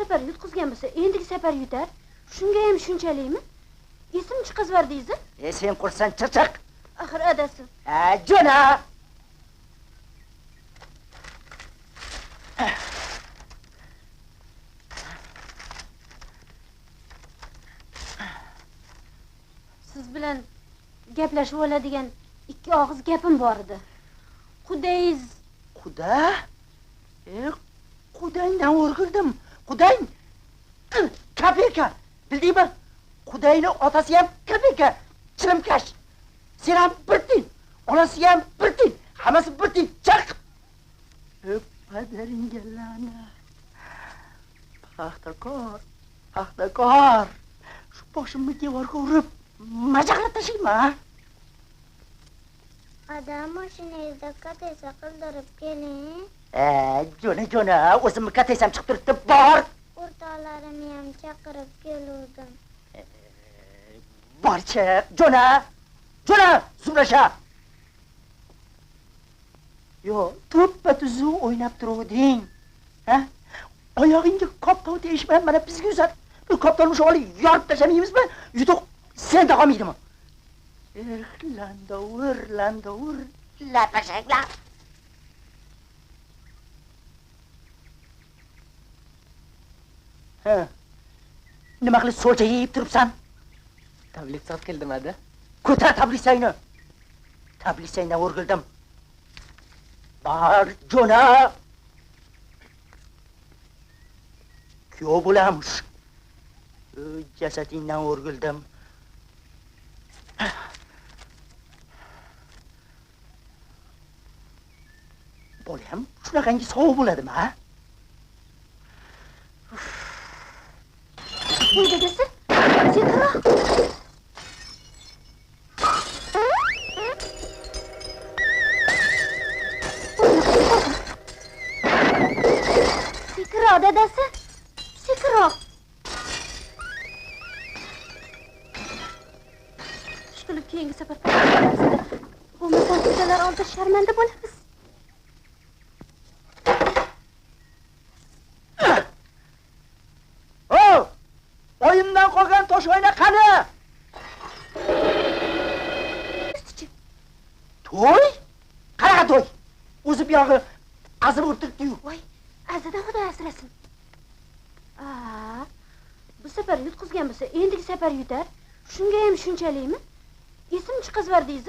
safar yutqizgan bo'lsa, endigi safar yutar. Shunga ham shunchalikmi? Esim chiqazvardingiz? Sen qursan chiq. Axir adasi. Jo'na. Siz bilan gaplashib oladigan ikki og'iz gapim bor edi. Qudangiz. Quda? Qudangdan o'rgildim. Qudang kapeka. Bildingmi? Qudayning otasi ham kapeka. Chirimkash. Sen ham bir tiyin. Onasi ham bir tiyin. Hammasi bir tiyin. Chiq. Padaringga la'nat. Paxtakor. Shu boshimni devorga urib, majaqlab tashlayman. Adam mashinangizda katesa qildirib keling. Jo'na, o'zimni katesam chiqib turibdi, bor. O'rtoqlarimni ham chaqirib keluvdim. Borchi, Jo'na, zumrasha. Yo, to'ppa-tuzu o'ynab turuvding. Ha? Oyog'ingga qoptov deyishman, mana bizga uzat. Bu qoptovni shu olib yorib tashlamaymizmi? Yutuq senda qolmaydimi? Landovur, lapashaklar. Nima qilib so'lcha yeyib turibsan? Tabletsa keldim ada. Ko'tar tablitsangni. Tablitsangdan o'rgildim. Bor, Jo'na. Kuyov bo'lamiz. Jasadingdan o'rgildim. Bola ham shunaqangi sovuq bo'ladimi, ha? Voy dadasi, sekinroq. Sekinroq dadasi. Sekinroq. Ishqilib keyingi safar qilamiz. Bo'lmasam ko'chalar oldida sharmanda bo'lamiz. Oyimdan qolgan tosh oyna qani? To'y? Qanaqa to'y? O'zi bu yog'i azib o'tiribdi-yu. Voy, azidan Xudo asrasin. Bu safar yutqizgan bo'lsa, endigi safar yutar. Shunga ham shunchalikmi? Esim chiqazvardingiz?